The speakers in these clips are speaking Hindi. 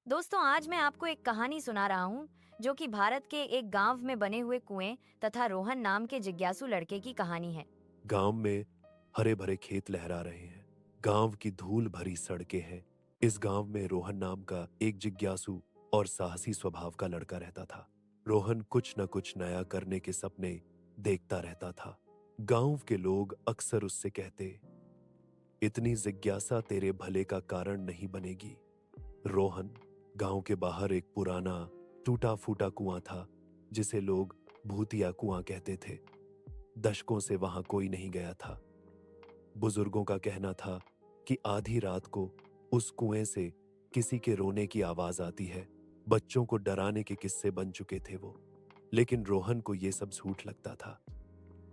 दोस्तों, आज मैं आपको एक कहानी सुना रहा हूँ जो कि भारत के एक गांव में बने हुए कुएं तथा रोहन नाम के जिज्ञासु लड़के की कहानी है। गांव में हरे भरे खेत लहरा रहे हैं। गांव की धूल भरी सड़कें हैं। इस गांव में रोहन नाम का एक जिज्ञासु और साहसी स्वभाव का लड़का रहता था। रोहन कुछ न कुछ नया करने के सपने देखता रहता था। गांव के लोग अक्सर उससे कहते, इतनी जिज्ञासा तेरे भले का कारण नहीं बनेगी। रोहन, गांव के बाहर एक पुराना टूटा फूटा कुआं था जिसे लोग भूतिया कुआं कहते थे। दशकों से वहां कोई नहीं गया था। बुजुर्गों का कहना था कि आधी रात को उस कुएं से किसी के रोने की आवाज आती है। बच्चों को डराने के किस्से बन चुके थे वो। लेकिन रोहन को यह सब झूठ लगता था।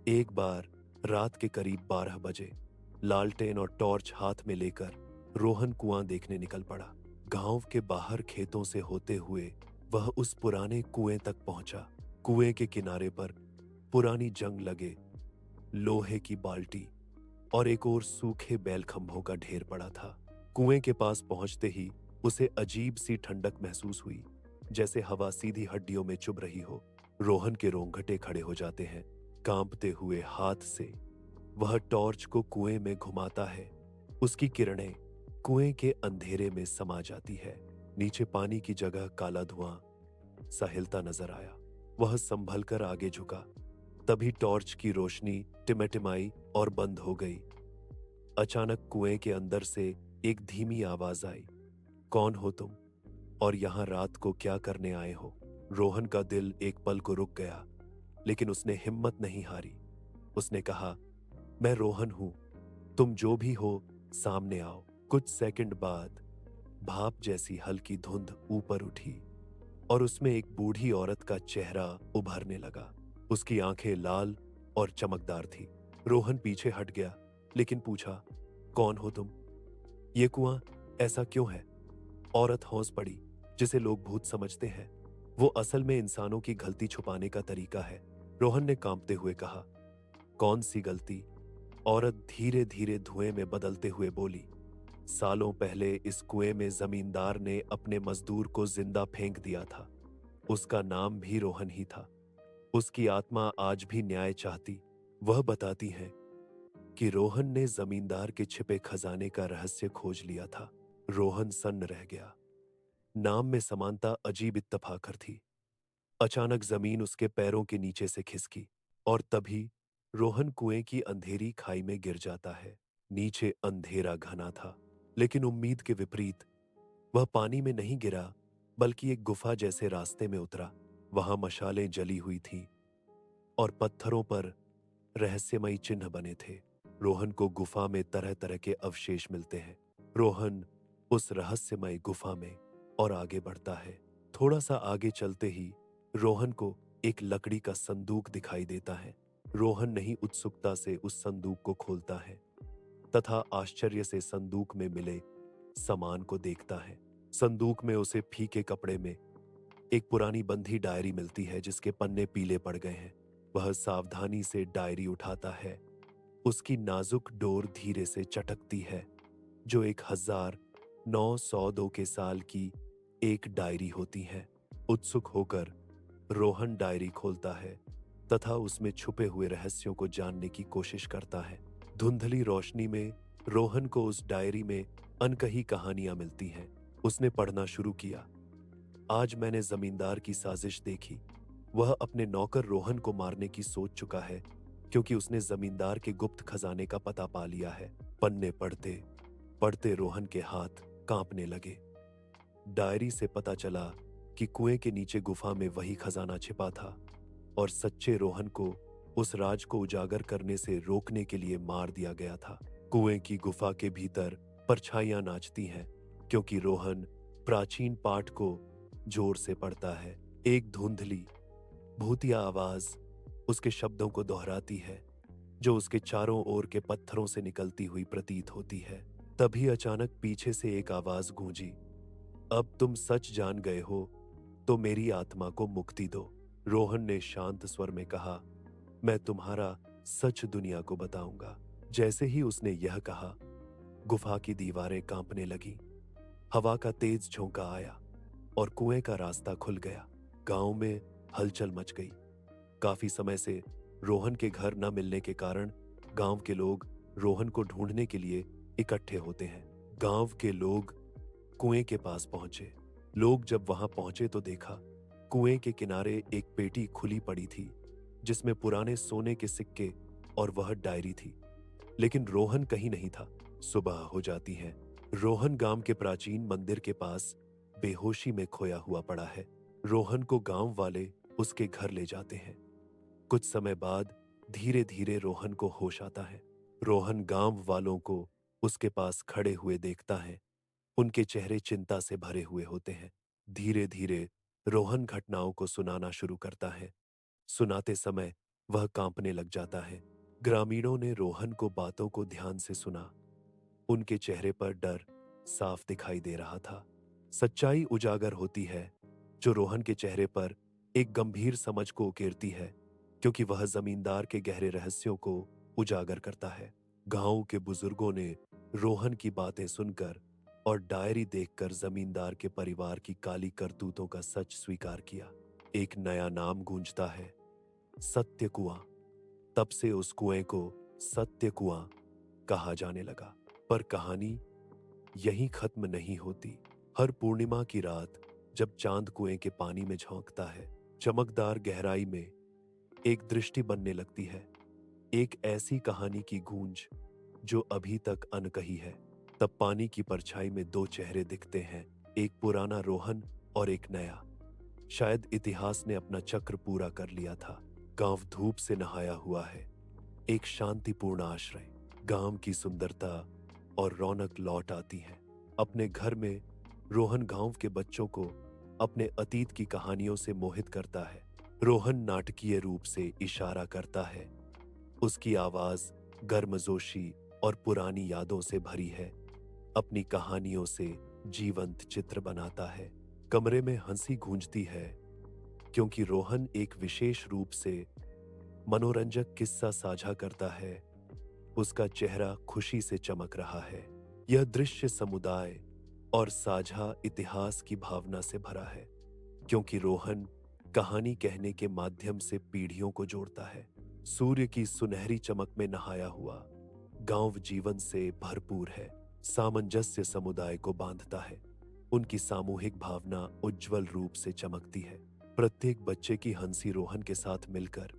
एक बार रात के करीब 12 बजे लालटेन और टॉर्च हाथ में लेकर रोहन कुआं देखने निकल पड़ा। गांव के बाहर खेतों से होते हुए वह उस पुराने कुएं तक पहुंचा। कुएं के किनारे पर पुरानी जंग लगे लोहे की बाल्टी और एक और सूखे बैल खंभों का ढेर पड़ा था। कुएं के पास पहुंचते ही उसे अजीब सी ठंडक महसूस हुई, जैसे हवा सीधी हड्डियों में चुभ रही हो। रोहन के रोंगटे खड़े हो जाते हैं। कांपते हुए हाथ से वह टॉर्च को कुएं में घुमाता है। उसकी किरणें कुएं के अंधेरे में समा जाती है। नीचे पानी की जगह काला धुआं सा हिलता नजर आया। वह संभल कर आगे झुका। तभी टॉर्च की रोशनी टिमटिमाई और बंद हो गई। अचानक कुएं के अंदर से एक धीमी आवाज आई, कौन हो तुम और यहां रात को क्या करने आए हो? रोहन का दिल एक पल को रुक गया, लेकिन उसने हिम्मत नहीं हारी। उसने कहा, मैं रोहन हूं, तुम जो भी हो सामने आओ। कुछ सेकंड बाद भाप जैसी हल्की धुंध ऊपर उठी और उसमें एक बूढ़ी औरत का चेहरा उभरने लगा। उसकी आंखें लाल और चमकदार थी। रोहन पीछे हट गया, लेकिन पूछा, कौन हो तुम? ये कुआं ऐसा क्यों है? औरत हौस पड़ी, जिसे लोग भूत समझते हैं। वो असल में इंसानों की गलती छुपाने का तरीका है। रोहन ने कांपते हुए कहा, कौन सी गलती? औरत धीरे धीरे धुएं में बदलते हुए बोली, सालों पहले इस कुएं में जमींदार ने अपने मजदूर को जिंदा फेंक दिया था। उसका नाम भी रोहन ही था। उसकी आत्मा आज भी न्याय चाहती। वह बताती है कि रोहन ने जमींदार के छिपे खजाने का रहस्य खोज लिया था। रोहन सन्न रह गया। नाम में समानता अजीब इत्तफाकर थी। अचानक जमीन उसके पैरों के नीचे से खिसकी और तभी रोहन कुएं की अंधेरी खाई में गिर जाता है। नीचे अंधेरा घना था, लेकिन उम्मीद के विपरीत वह पानी में नहीं गिरा, बल्कि एक गुफा जैसे रास्ते में उतरा। वहां मशालें जली हुई थीं और पत्थरों पर रहस्यमयी चिन्ह बने थे। रोहन को गुफा में तरह तरह के अवशेष मिलते हैं। रोहन उस रहस्यमय गुफा में और आगे बढ़ता है। थोड़ा सा आगे चलते ही रोहन को एक लकड़ी का संदूक दिखाई देता है। रोहन नहीं उत्सुकता से उस संदूक को खोलता है तथा आश्चर्य से संदूक में मिले सामान को देखता है। संदूक में उसे फीके कपड़े में एक पुरानी बंधी डायरी मिलती है जिसके पन्ने पीले पड़ गए हैं। वह सावधानी से डायरी उठाता है। उसकी नाजुक डोर धीरे से चटकती है, जो 1902 के साल की एक डायरी होती है। उत्सुक होकर रोहन डायरी खोलता है तथा उसमें छुपे हुए रहस्यों को जानने की कोशिश करता है। धुंधली रोशनी में रोहन को उस डायरी में अनकही कहानियां मिलती हैं। उसने पढ़ना शुरू किया। आज मैंने जमींदार की साजिश देखी। वह अपने नौकर रोहन को मारने की सोच चुका है, क्योंकि उसने जमींदार के गुप्त खजाने का पता पा लिया है। पन्ने पढ़ते पढ़ते रोहन के हाथ कांपने लगे। डायरी से पता चला कि कुएं के नीचे गुफा में वही खजाना छिपा था और सच्चे रोहन को उस राज को उजागर करने से रोकने के लिए मार दिया गया था। कुएं की गुफा के भीतर परछाइयां नाचती हैं, क्योंकि रोहन प्राचीन पाठ को जोर से पढ़ता है। एक धुंधली भूतिया आवाज उसके शब्दों को दोहराती है, जो उसके चारों ओर के पत्थरों से निकलती हुई प्रतीत होती है। तभी अचानक पीछे से एक आवाज गूंजी, अब तुम सच जान गए हो तो मेरी आत्मा को मुक्ति दो। रोहन ने शांत स्वर में कहा, मैं तुम्हारा सच दुनिया को बताऊंगा। जैसे ही उसने यह कहा, गुफा की दीवारें कांपने लगी। हवा का तेज झोंका आया और कुएं का रास्ता खुल गया। गांव में हलचल मच गई। काफी समय से रोहन के घर न मिलने के कारण गांव के लोग रोहन को ढूंढने के लिए इकट्ठे होते हैं। गांव के लोग कुएं के पास पहुंचे। लोग जब वहां पहुंचे तो देखा कुएं के किनारे एक पेटी खुली पड़ी थी जिसमें पुराने सोने के सिक्के और वह डायरी थी, लेकिन रोहन कहीं नहीं था। सुबह हो जाती है। रोहन गांव के प्राचीन मंदिर के पास बेहोशी में खोया हुआ पड़ा है। रोहन को गांव वाले उसके घर ले जाते हैं। कुछ समय बाद धीरे धीरे रोहन को होश आता है। रोहन गांव वालों को उसके पास खड़े हुए देखता है। उनके चेहरे चिंता से भरे हुए होते हैं। धीरे धीरे रोहन घटनाओं को सुनाना शुरू करता है। सुनाते समय वह कांपने लग जाता है। ग्रामीणों ने रोहन को बातों को ध्यान से सुना। उनके चेहरे पर डर साफ दिखाई दे रहा था। सच्चाई उजागर होती है जो रोहन के चेहरे पर एक गंभीर समझ को उकेरती है, क्योंकि वह जमींदार के गहरे रहस्यों को उजागर करता है। गांव के बुजुर्गों ने रोहन की बातें सुनकर और डायरी देखकर जमींदार के परिवार की काली करतूतों का सच स्वीकार किया। एक नया नाम गूंजता है, सत्य कुआं। तब से उस कुएं को सत्य कुआं कहा जाने लगा। पर कहानी यहीं खत्म नहीं होती। हर पूर्णिमा की रात जब चांद कुएं के पानी में झोंकता है, चमकदार गहराई में एक दृष्टि बनने लगती है। एक ऐसी कहानी की गूंज जो अभी तक अनकही है। तब पानी की परछाई में दो चेहरे दिखते हैं, एक पुराना रोहन और एक नया। शायद इतिहास ने अपना चक्र पूरा कर लिया था। गांव धूप से नहाया हुआ है, एक शांतिपूर्ण आश्रय। गांव की सुंदरता और रौनक लौट आती है। अपने घर में रोहन गांव के बच्चों को अपने अतीत की कहानियों से मोहित करता है। रोहन नाटकीय रूप से इशारा करता है। उसकी आवाज गर्मजोशी और पुरानी यादों से भरी है। अपनी कहानियों से जीवंत चित्र बनाता है। कमरे में हंसी गूंजती है क्योंकि रोहन एक विशेष रूप से मनोरंजक किस्सा साझा करता है। उसका चेहरा खुशी से चमक रहा है। यह दृश्य समुदाय और साझा इतिहास की भावना से भरा है, क्योंकि रोहन कहानी कहने के माध्यम से पीढ़ियों को जोड़ता है। सूर्य की सुनहरी चमक में नहाया हुआ गांव जीवन से भरपूर है। सामंजस्य समुदाय को बांधता है। उनकी सामूहिक भावना उज्जवल रूप से चमकती है। प्रत्येक बच्चे की हंसी रोहन के साथ मिलकर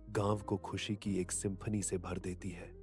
गांव को खुशी की एक सिम्फनी से भर देती है।